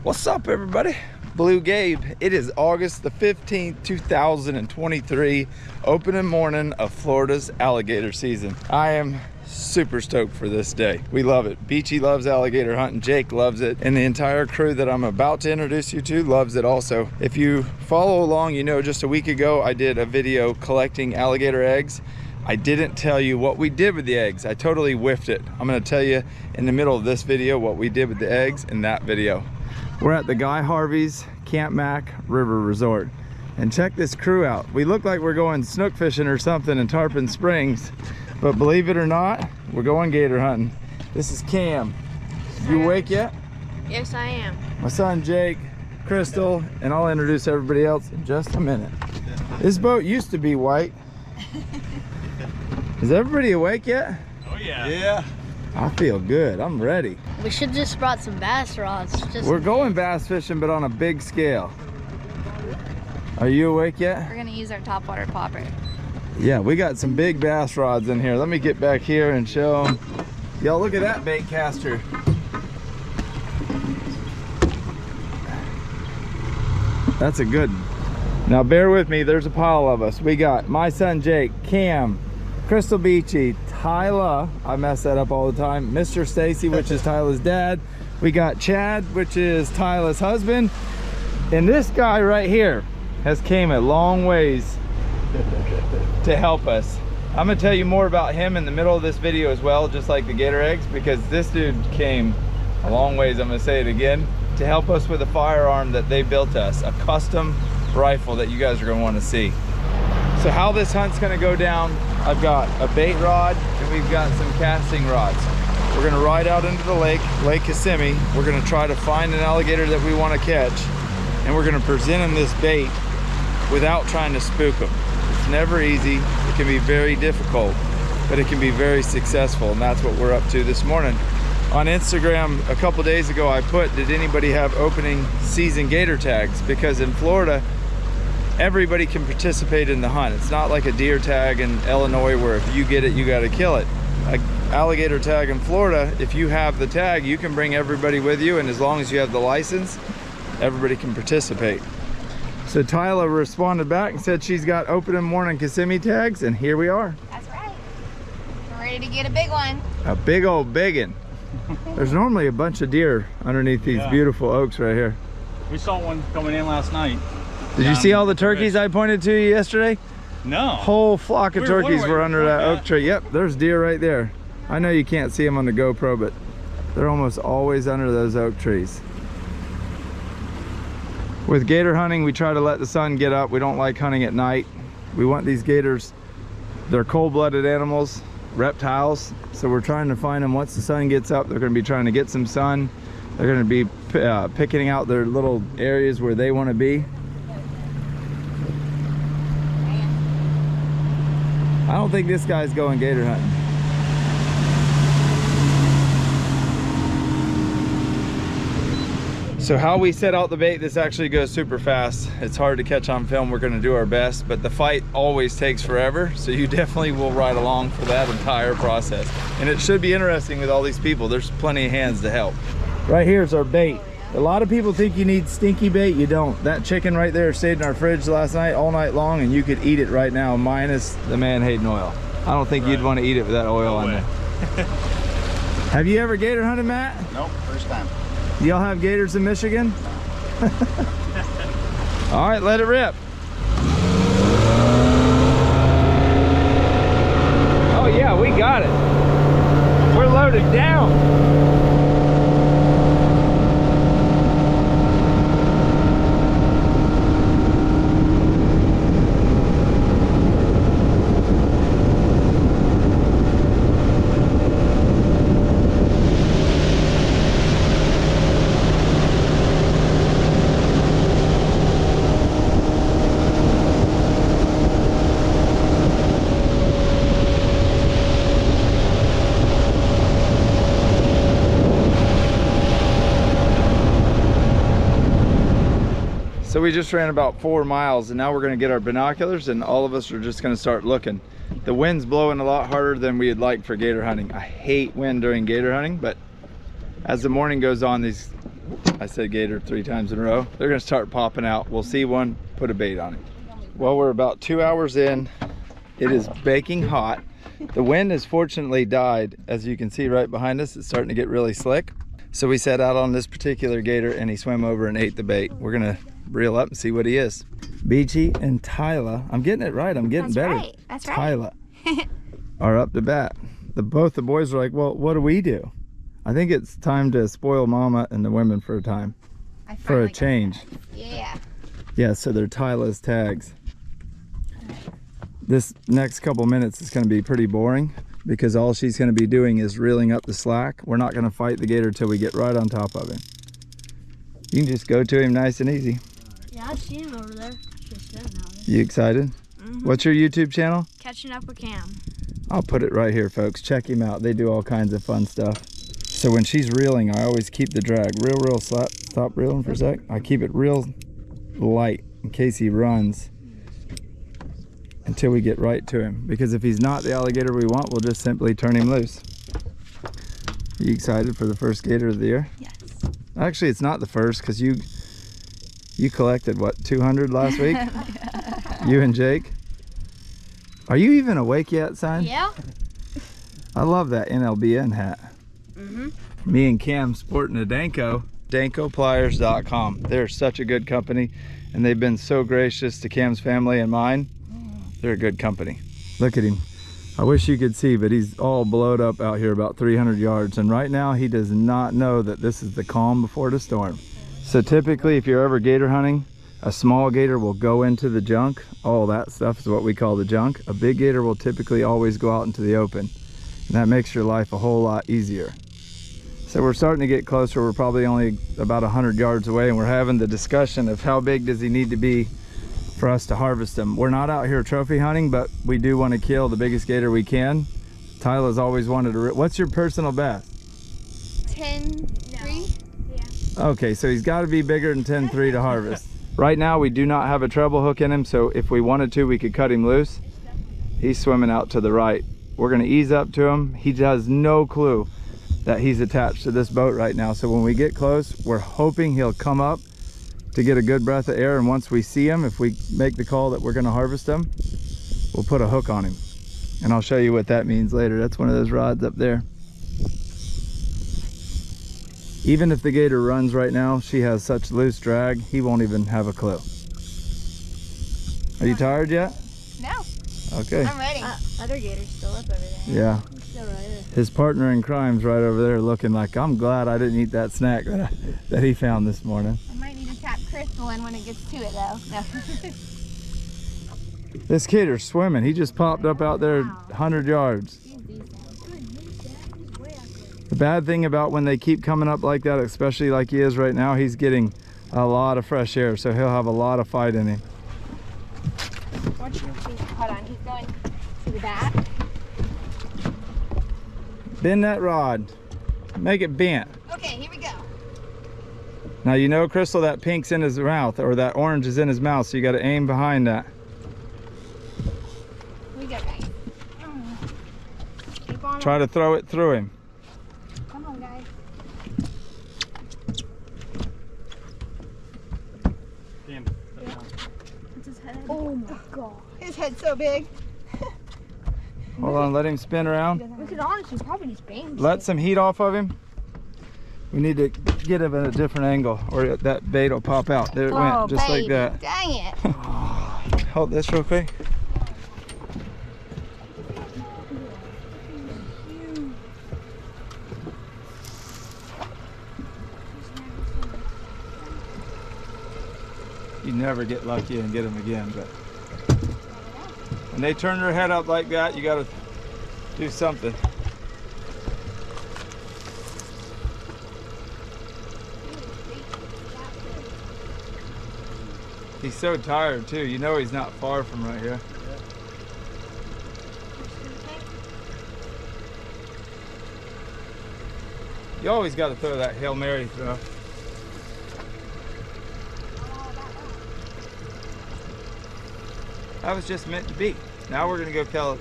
What's up, everybody? BlueGabe. It is August the 15th, 2023, opening morning of Florida's alligator season. I am super stoked for this day. We love it. Beachy loves alligator hunting, Jake loves it, and the entire crew that I'm about to introduce you to loves it also. If you follow along, you know just a week ago I did a video collecting alligator eggs. I didn't tell you what we did with the eggs. I totally whiffed it. I'm gonna tell you in the middle of this video what we did with the eggs in that video. We're at the Guy Harvey's Camp Mack River Resort. And check this crew out. We look like we're going snook fishing or something in Tarpon Springs, but believe it or not, we're going gator hunting. This is Cam. You awake yet? Yes, I am. My son Jake, Crystal, and I'll introduce everybody else in just a minute. This boat used to be white. Is everybody awake yet? Oh yeah. Yeah. I feel good. I'm ready. We should just brought some bass rods. We're going bass fishing, but on a big scale. Are you awake yet? We're gonna use our topwater popper. Yeah, we got some big bass rods in here. Let me get back here and show them. Y'all, look at that bait caster. That's a good one. Now bear with me, there's a pile of us. We got my son Jake, Cam, Crystal Beachy, Tyla, I mess that up all the time, Mr. Stacy, which is Tyla's dad. We got Chad, which is Tyla's husband. And this guy right here has came a long ways to help us. I'm gonna tell you more about him in the middle of this video as well, just like the gator eggs, because this dude came a long ways, I'm gonna say it again, to help us with a firearm that they built us, a custom rifle that you guys are gonna wanna see. So how this hunt's gonna go down, I've got a bait rod and we've got some casting rods. We're gonna ride out into the lake, Lake Kissimmee. We're gonna try to find an alligator that we wanna catch, and we're gonna present him this bait without trying to spook him. It's never easy, it can be very difficult, but it can be very successful, and that's what we're up to this morning. On Instagram a couple days ago I put, did anybody have opening season gator tags? Because in Florida, everybody can participate in the hunt. It's not like a deer tag in Illinois where if you get it, you gotta kill it. An alligator tag in Florida, if you have the tag, you can bring everybody with you, and as long as you have the license, everybody can participate. So Tyla responded back and said she's got opening morning Kissimmee tags, and here we are. That's right. We're ready to get a big one. A big old biggin. There's normally a bunch of deer underneath these beautiful oaks right here. We saw one coming in last night. Did you see all the turkeys I pointed to you yesterday? No. Whole flock of turkeys were under that oak tree. Yep, there's deer right there. I know you can't see them on the GoPro, but they're almost always under those oak trees. With gator hunting, we try to let the sun get up. We don't like hunting at night. We want these gators, they're cold-blooded animals, reptiles, so we're trying to find them once the sun gets up. They're going to be trying to get some sun. They're going to be picking out their little areas where they want to be. I don't think this guy's going gator hunting. So how we set out the bait, this actually goes super fast. It's hard to catch on film. We're gonna do our best, but the fight always takes forever. So you definitely will ride along for that entire process. And it should be interesting with all these people. There's plenty of hands to help. Right here's our bait. A lot of people think you need stinky bait. You don't. That chicken right there stayed in our fridge last night, all night long, and you could eat it right now, minus the man-hating oil. I don't think you'd want to eat it with that oil on there. Have you ever gator hunted, Matt? Nope, first time. Y'all have gators in Michigan? All right, let it rip. Oh yeah, we got it. We're loaded down. So we just ran about 4 miles, and now we're gonna get our binoculars, and all of us are just gonna start looking. The wind's blowing a lot harder than we'd like for gator hunting. I hate wind during gator hunting, but as the morning goes on, these I said gator 3 times in a row. They're gonna start popping out. We'll see one, put a bait on it. Well, we're about 2 hours in. It is baking hot. The wind has fortunately died. As you can see right behind us, it's starting to get really slick. So we set out on this particular gator and he swam over and ate the bait. We're gonna reel up and see what he is. Beachy and Tyla, I'm getting it right, I'm getting better. Right. That's right. Tyla are up to bat. Both the boys are like, well, what do we do? I think it's time to spoil mama and the women for a time. For a change. Yeah. Yeah, so they're Tyla's tags. This next couple minutes is going to be pretty boring because all she's going to be doing is reeling up the slack. We're not going to fight the gator till we get right on top of him. You can just go to him nice and easy. Yeah, I see him over there. You excited? What's your YouTube channel? Catching up with Cam. I'll put it right here, folks. Check him out. They do all kinds of fun stuff. So when she's reeling, I always keep the drag real slack. Stop reeling for a sec. I keep it real light in case he runs until we get right to him. Because if he's not the alligator we want, we'll just simply turn him loose. Are you excited for the first gator of the year? Yes. Actually, it's not the first because you collected, what, 200 last week? You and Jake? Are you even awake yet, son? Yeah. I love that NLBN hat. Me and Cam sporting a Danko. DankoPliers.com. They're such a good company and they've been so gracious to Cam's family and mine. They're a good company. Look at him. I wish you could see, but he's all blowed up out here about 300 yards. And right now he does not know that this is the calm before the storm. So typically if you're ever gator hunting, a small gator will go into the junk. All that stuff is what we call the junk. A big gator will typically always go out into the open. And that makes your life a whole lot easier. So we're starting to get closer. We're probably only about 100 yards away and we're having the discussion of how big does he need to be for us to harvest him. We're not out here trophy hunting, but we do want to kill the biggest gator we can. Tyla's always wanted to, what's your personal best? 10-3? Yeah. Okay, so he's got to be bigger than 10-3 to harvest. Right now we do not have a treble hook in him, so if we wanted to, we could cut him loose. He's swimming out to the right. We're gonna ease up to him. He has no clue that he's attached to this boat right now. So when we get close, we're hoping he'll come up to get a good breath of air. And once we see him, if we make the call that we're gonna harvest him, we'll put a hook on him. And I'll show you what that means later. That's one of those rods up there. Even if the gator runs right now, she has such loose drag, he won't even have a clue. Are you tired yet? No. Okay. I'm ready. Other gator's still up over there. Yeah. Still right there. His partner in crime's right over there looking like, I'm glad I didn't eat that snack that he found this morning. I might need to tap Crystal in when it gets to it though. No. This gator's swimming. He just popped up out there 100 yards. The bad thing about when they keep coming up like that, especially like he is right now, he's getting a lot of fresh air, so he'll have a lot of fight in him. Hold on, he's going to the back. Bend that rod. Make it bent. Okay, here we go. Now you know, Crystal, that pink's in his mouth, or that orange is in his mouth, so you gotta aim behind that. We go, guys. Keep on. Try to throw it through him. Come on, guys. Oh my god. His head's so big. Hold on, let him spin around. We could honestly probably just bang. Let some heat off of him. We need to get him at a different angle or that bait will pop out. There it went, just like that. Dang it. Hold this real quick. You never get lucky and get them again, but when they turn their head up like that, you gotta do something. He's so tired too. You know he's not far from right here. You always got to throw that Hail Mary throw. That was just meant to be. Now we're gonna go kill it.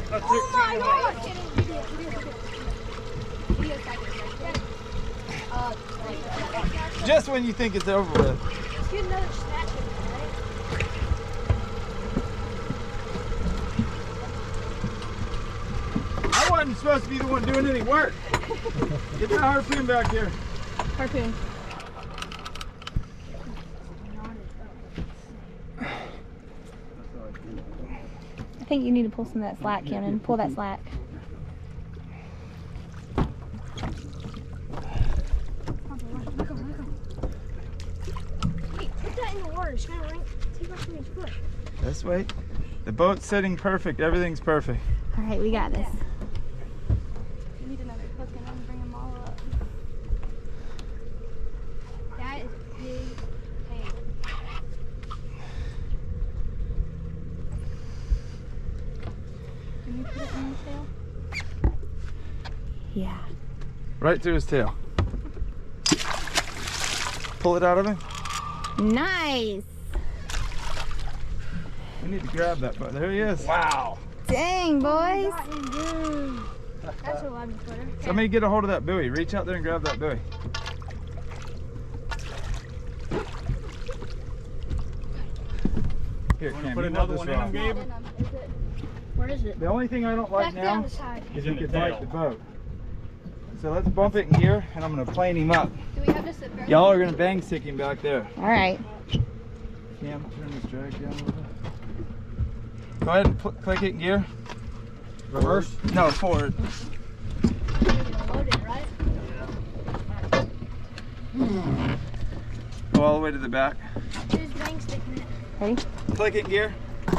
Oh my god! Just when you think it's over with. Let's get another snatch of it, I wasn't supposed to be the one doing any work. Get that harpoon back here. Harpoon. I think you need to pull some of that slack, Cannon. Pull that slack. Hey, put that in the water. It's gonna rank. Take off from his foot. This way. The boat's sitting perfect. Everything's perfect. All right, we got this. You need another hook and then bring them all up. That is big. Hey. Can you put it in the tail? Yeah. Right through his tail. Pull it out of him. Nice. We need to grab that boat. There he is. Wow. Dang, boys. That's 11 footer. Somebody get a hold of that buoy. Reach out there and grab that buoy. Here, Cam, Put you another hold one this in him, rod. Gabe? Where is it? The only thing I don't like Back down now the side. is in he the could bite tail. the boat. So let's bump it in gear and I'm gonna plane him up. Do we have to sit there? Y'all are gonna bang stick him back there. All right. Cam, turn this drag down a little bit. Go ahead and click it in gear. Reverse? No, forward. Loaded, right? Go all the way to the back. Who's bang sticking it? Ready? Click it in gear. Who's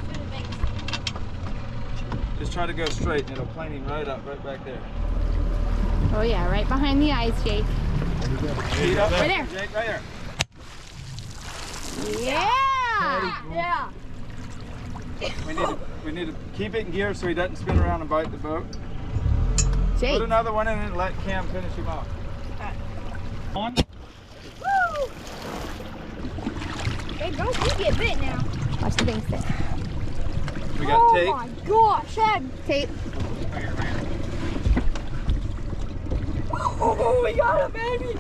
gonna bang stick? Just try to go straight and it'll plane him right up, right back there. Oh yeah, right behind the eyes, Jake. Feet up. Right there. Jake, right there. Yeah. Yeah. We need to keep it in gear so he doesn't spin around and bite the boat. Jake. Put another one in and let Cam finish him off. On. Woo! Hey, don't you get bit now. Watch the thing stick. We got tape. Oh my gosh, that. Tape. Oh, we got it, baby.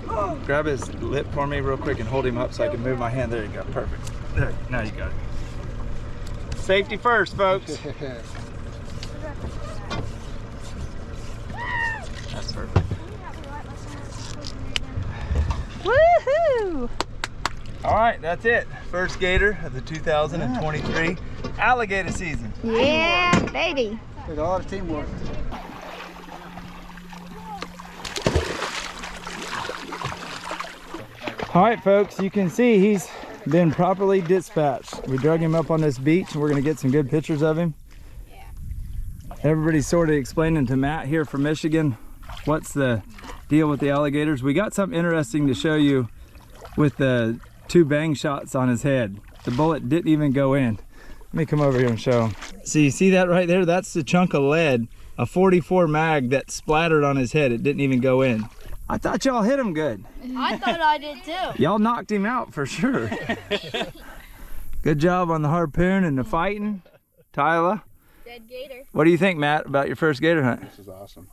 Oh. Grab his lip for me real quick and hold him up so I can move my hand. There you go. Perfect. There. Now you got it. Safety first, folks. That's perfect. Woohoo! All right, that's it. First gator of the 2023 alligator season. Yeah, baby. With a lot of teamwork. All right, folks, you can see he's been properly dispatched. We drug him up on this beach and we're gonna get some good pictures of him. Everybody's sort of explaining to Matt here from Michigan what's the deal with the alligators. We got something interesting to show you with the 2 bang shots on his head. The bullet didn't even go in. Let me come over here and show him. So you see that right there? That's the chunk of lead, a 44 mag that splattered on his head. It didn't even go in. I thought y'all hit him good. I thought I did too. Y'all knocked him out for sure. Good job on the harpoon and the fighting. Tyler, Dead gator. what do you think, Matt, about your first gator hunt? This is awesome.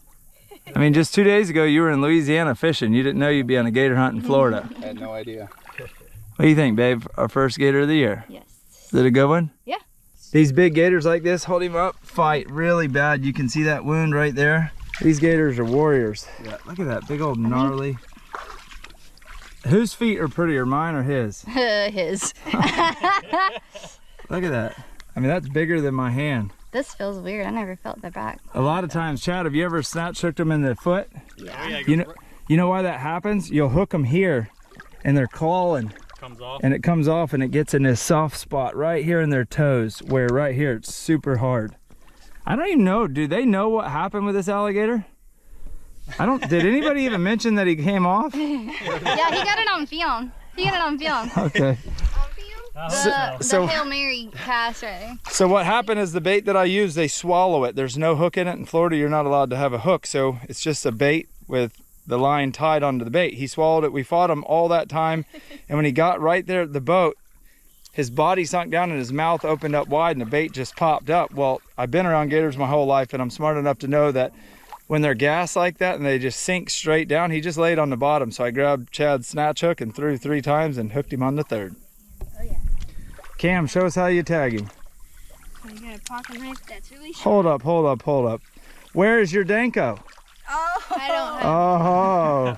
I mean, just 2 days ago, you were in Louisiana fishing. You didn't know you'd be on a gator hunt in Florida. I had no idea. What do you think, babe? Our first gator of the year. Yes. Is it a good one? Yeah. These big gators like this, hold him up, fight really bad. You can see that wound right there. These gators are warriors. Yeah, look at that big old gnarly. Whose feet are prettier, mine or his? His. Look at that. I mean, that's bigger than my hand. This feels weird. I never felt that back. A lot of times, Chad, have you ever snatch hooked them in the foot? Yeah. You know why that happens? You'll hook them here and they're clawing Comes off. and it comes off and it gets in this soft spot right here in their toes where right here it's super hard. I don't even know, do they know what happened with this alligator? Did anybody even mention that he came off? Yeah, he got it on film. He got it on film. Okay. The Hail Mary pass right there. So what happened is the bait that I use, they swallow it. There's no hook in it. In Florida, you're not allowed to have a hook. So it's just a bait with the line tied onto the bait. He swallowed it. We fought him all that time. And when he got right there at the boat, his body sunk down and his mouth opened up wide and the bait just popped up. Well, I've been around gators my whole life and I'm smart enough to know that when they're gassed like that and they just sink straight down, he just laid on the bottom. So I grabbed Chad's snatch hook and threw 3 times and hooked him on the 3rd. Oh yeah. Cam, show us how you tag him. So you got a pocket knife that's really Hold short. up. Where is your Danko? Oh, I don't have Oh,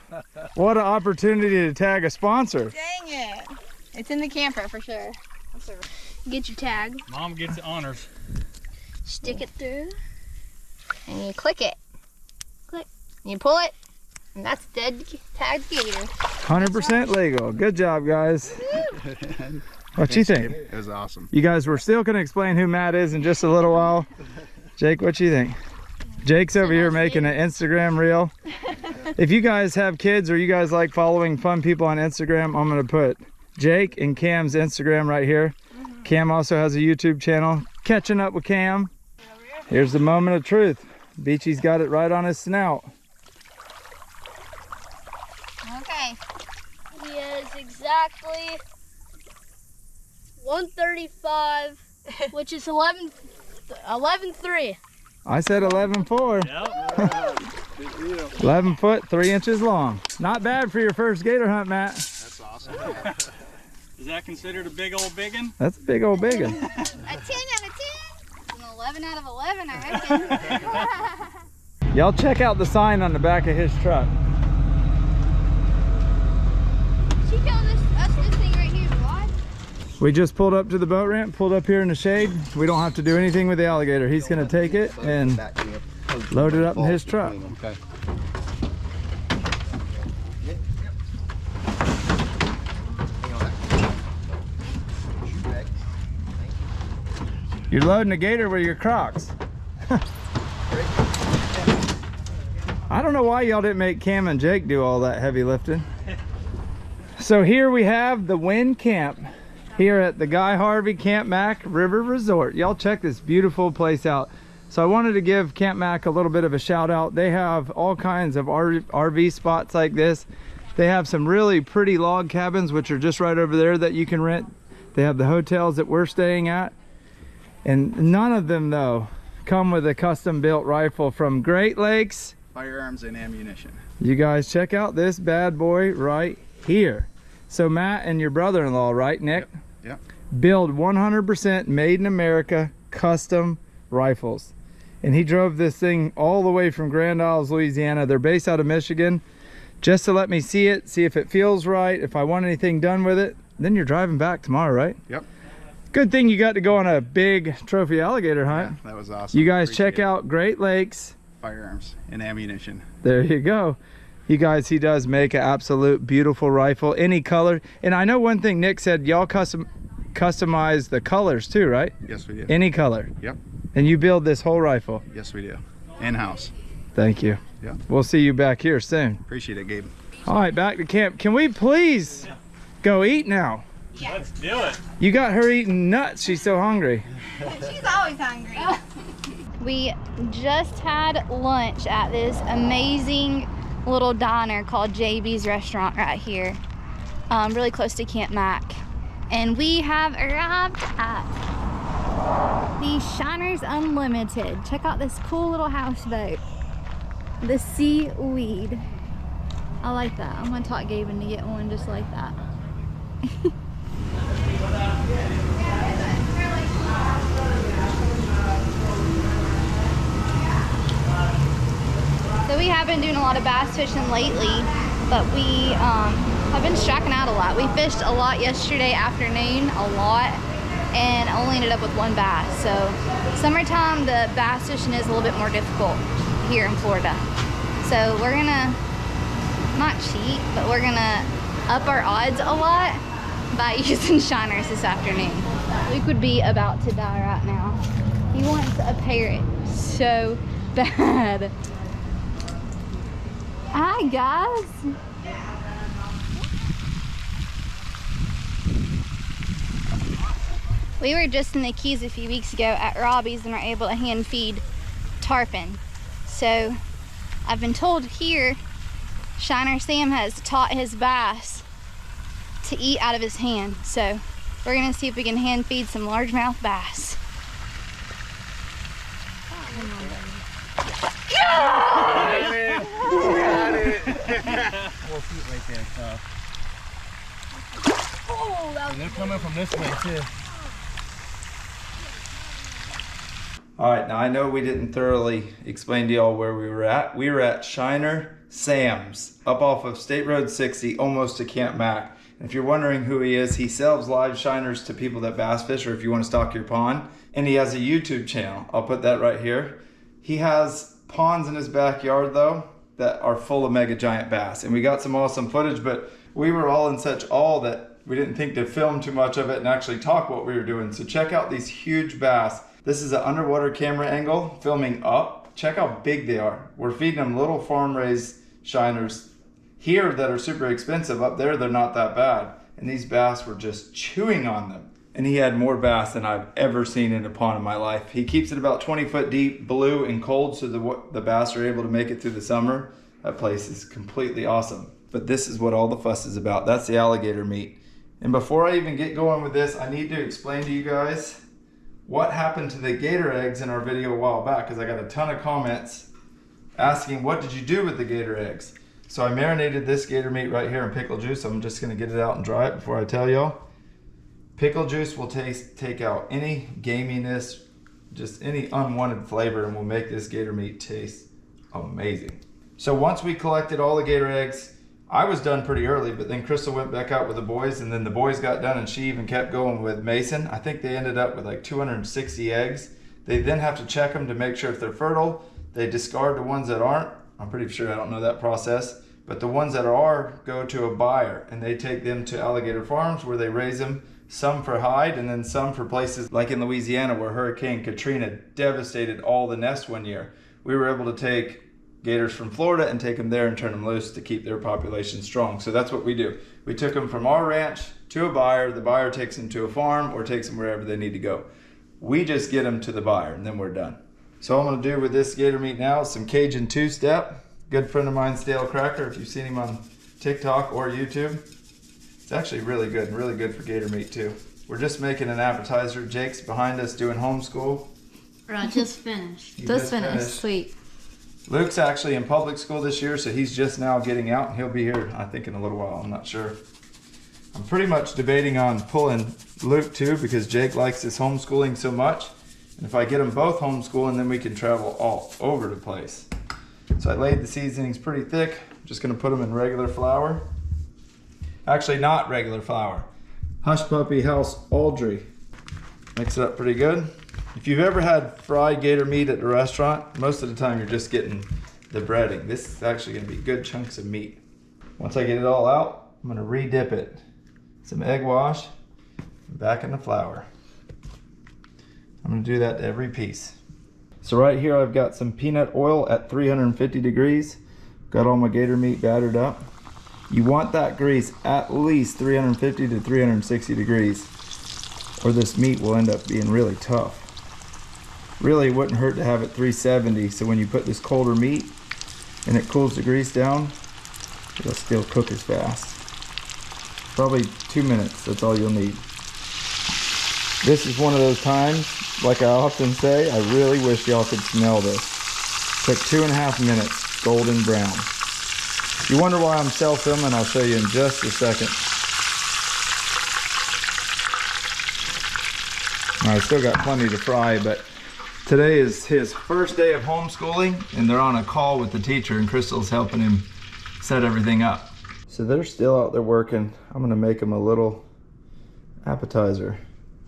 what an opportunity to tag a sponsor. dang it. It's in the camper for sure. Get your tag, Mom gets the honors. stick it through, and you click it. Click. You pull it, and that's dead tagged gator. 100% legal. Good job, guys. What you think? It was awesome. You guys, we're still going to explain who Matt is in just a little while. Jake, what you think? Jake's over here making an Instagram reel. If you guys have kids or you guys like following fun people on Instagram, I'm going to put Jake and Cam's Instagram right here. Cam also has a YouTube channel. Catching up with Cam. Here's the moment of truth. Beachy's got it right on his snout. Okay. He is exactly 135, which is 11.3. I said 11.4. Yep. 11 foot, 3 inches long. Not bad for your first gator hunt, Matt. That's awesome. Is that considered a big old biggin? That's a big old biggin. A 10 out of 10. It's an 11 out of 11, I reckon. Y'all check out the sign on the back of his truck. She told us this thing right here is wide. We just pulled up to the boat ramp, pulled up here in the shade. We don't have to do anything with the Alligator. He's gonna take it and load it up in his truck. Okay. You're loading a gator with your Crocs. I don't know why y'all didn't make Cam and Jake do all that heavy lifting. So here we have the Wind Camp here at the Guy Harvey Camp Mack River Resort. Y'all check this beautiful place out. So I wanted to give Camp Mack a little bit of a shout out. They have all kinds of RV spots like this. They have some really pretty log cabins, which are just right over there that you can rent. They have the hotels that we're staying at. And none of them, though, come with a custom built rifle from Great Lakes. Firearms and ammunition. You guys check out this bad boy right here. So Matt and your brother-in-law, right, Nick? Yep. Build 100% made in America custom rifles. And he drove this thing all the way from Grand Isles, Louisiana. They're based out of Michigan, just to let me see it, see if it feels right, if I want anything done with it. Then you're driving back tomorrow, right? Yep. Good thing you got to go on a big trophy alligator hunt. Yeah, that was awesome. You guys Appreciate check it. out Great Lakes. Firearms and ammunition. There you go. You guys, he does make an absolute beautiful rifle, any color. And I know one thing Nick said, y'all customize the colors too, right? Yes, we do. Any color. Yep. And you build this whole rifle. Yes, we do. In-house. Thank you. Yeah. We'll see you back here soon. Appreciate it, Gabe. All right, back to camp. Can we please go eat now? Let's do it. You got her eating nuts. She's so hungry. She's always hungry. We just had lunch at this amazing little diner called JB's Restaurant right here, really close to Camp Mack. And we have arrived at the Shiners Unlimited. Check out this cool little houseboat. The Seaweed. I like that. I'm gonna talk Gabe into get one just like that. So we have been doing a lot of bass fishing lately, but we have been striking out a lot. We fished a lot yesterday afternoon, and only ended up with 1 bass. So summertime, the bass fishing is a little bit more difficult here in Florida. So we're gonna, not cheat, but we're gonna up our odds a lot by using Shiners this afternoon. Luke would be about to die right now. He wants a parrot so bad. Hi guys. We were just in the Keys a few weeks ago at Robbie's and were able to hand feed tarpon. So I've been told here Shiner Sam has taught his bass to eat out of his hand. So We're gonna see if we can hand feed some largemouth bass. Got it! 4 feet right there, tough. Oh, that And they're coming from this way too. All right, now I know we didn't thoroughly explain to y'all where we were at. We were at Shiner Sam's, up off of State Road 60, almost to Camp Mack. And if you're wondering who he is, he sells live shiners to people that bass fish or if you want to stock your pond. And he has a YouTube channel. I'll put that right here. He has ponds in his backyard though that are full of mega giant bass. And we got some awesome footage, but we were all in such awe that we didn't think to film too much of it and actually talk what we were doing. So check out these huge bass. This is an underwater camera angle, filming up. Check how big they are. We're feeding them little farm-raised shiners here that are super expensive. Up there, they're not that bad. And these bass were just chewing on them. And he had more bass than I've ever seen in a pond in my life. He keeps it about 20 foot deep, blue and cold, so the bass are able to make it through the summer. That place is completely awesome. But this is what all the fuss is about. That's the alligator meat. And before I even get going with this, I need to explain to you guys what happened to the gator eggs in our video a while back, because I got a ton of comments asking, what did you do with the gator eggs? So I marinated this gator meat right here in pickle juice. I'm just gonna get it out and dry it before I tell y'all. Pickle juice will take out any gaminess, just any unwanted flavor, and will make this gator meat taste amazing. So once we collected all the gator eggs, I was done pretty early, but then Crystal went back out with the boys, and then the boys got done and she even kept going with Mason. I think they ended up with like 260 eggs. They then have to check them to make sure if they're fertile. They discard the ones that aren't. I'm pretty sure, I don't know that process, but the ones that are go to a buyer and they take them to Alligator Farms where they raise them, some for hide and then some for places like in Louisiana where Hurricane Katrina devastated all the nests one year. We were able to take gators from Florida and take them there and turn them loose to keep their population strong. So that's what we do. We took them from our ranch to a buyer. The buyer takes them to a farm or takes them wherever they need to go. We just get them to the buyer and then we're done. So what I'm gonna do with this gator meat now is some Cajun two-step. Good friend of mine, Stale Cracker, if you've seen him on TikTok or YouTube. It's actually really good for gator meat too. We're just making an appetizer. Jake's behind us doing homeschool. I just finished. Just finished, sweet. Luke's actually in public school this year, so he's just now getting out, and he'll be here, I think, in a little while. I'm not sure. I'm pretty much debating on pulling Luke too, because Jake likes his homeschooling so much. And if I get them both homeschooling, then we can travel all over the place. So I laid the seasonings pretty thick. I'm just gonna put them in regular flour. Actually, not regular flour. Hush Puppy House Aldry. Mix it up pretty good. If you've ever had fried gator meat at the restaurant, most of the time you're just getting the breading. This is actually gonna be good chunks of meat. Once I get it all out, I'm gonna re-dip it. Some egg wash, back in the flour. I'm gonna do that to every piece. So right here I've got some peanut oil at 350 degrees. Got all my gator meat battered up. You want that grease at least 350 to 360 degrees, or this meat will end up being really tough. Really, it wouldn't hurt to have it 370, so when you put this colder meat and it cools the grease down, it'll still cook as fast. Probably 2 minutes, that's all you'll need. This is one of those times, like I often say, I really wish y'all could smell this. Took 2.5 minutes, golden brown. If you wonder why I'm self-filming, I'll show you in just a second. I still got plenty to fry, but today is his first day of homeschooling, and they're on a call with the teacher, and Crystal's helping him set everything up. So they're still out there working. I'm gonna make them a little appetizer.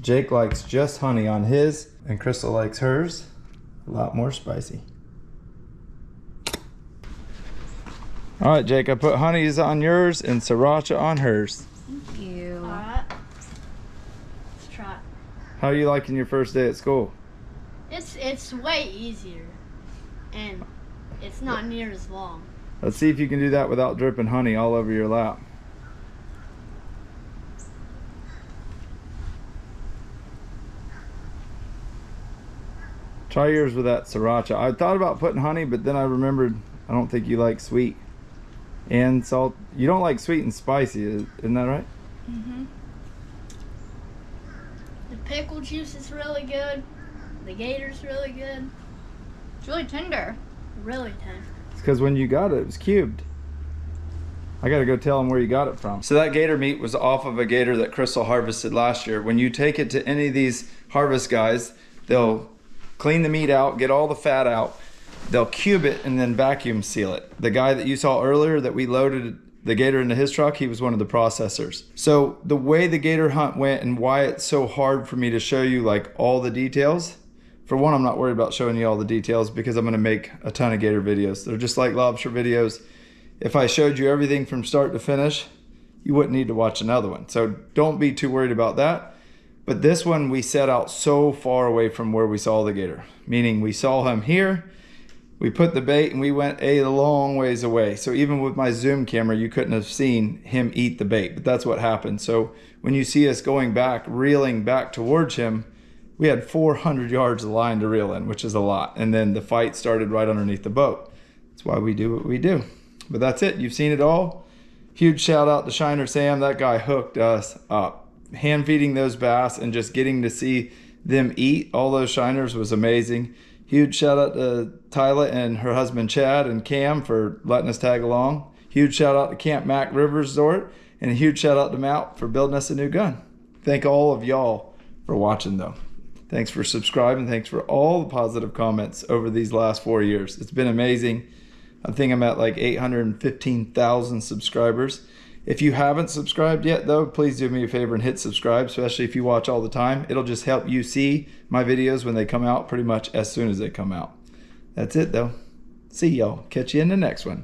Jake likes just honey on his, and Crystal likes hers a lot more spicy. All right, Jake, I put honeys on yours and sriracha on hers. Thank you. Alright. Let's try. How are you liking your first day at school? It's way easier. And it's not near as long. Let's see if you can do that without dripping honey all over your lap. Try yours with that sriracha. I thought about putting honey, but then I remembered I don't think you like sweet and salt. You don't like sweet and spicy, isn't that right? Mm-hmm. pickle juice is really good. The gator's really good. It's really tender. Really tender. It's because when you got it, it was cubed. I gotta go tell them where you got it from. So that gator meat was off of a gator that Crystal harvested last year. When you take it to any of these harvest guys, they'll clean the meat out, get all the fat out, they'll cube it and then vacuum seal it. The guy that you saw earlier that we loaded the gator into his truck, he was one of the processors. So the way the gator hunt went and why it's so hard for me to show you like all the details, for one, I'm not worried about showing you all the details because I'm gonna make a ton of gator videos. They're just like lobster videos. If I showed you everything from start to finish, you wouldn't need to watch another one. So don't be too worried about that. But this one, we set out so far away from where we saw the gator, meaning we saw him here, we put the bait and we went a long ways away. So even with my zoom camera, you couldn't have seen him eat the bait, but that's what happened. So when you see us going back, reeling back towards him, we had 400 yards of line to reel in, which is a lot. And then the fight started right underneath the boat. That's why we do what we do. But that's it, you've seen it all. Huge shout out to Shiner Sam, that guy hooked us up. Hand feeding those bass and just getting to see them eat all those shiners was amazing. Huge shout out to Tyla and her husband Chad and Cam for letting us tag along. Huge shout out to Camp Mack River Resort, and a huge shout out to Mount for building us a new gun. Thank all of y'all for watching though. Thanks for subscribing. Thanks for all the positive comments over these last 4 years. It's been amazing. I think I'm at like 815,000 subscribers. If you haven't subscribed yet though, please do me a favor and hit subscribe, especially if you watch all the time. It'll just help you see my videos when they come out pretty much as soon as they come out. That's it though. See y'all. Catch you in the next one.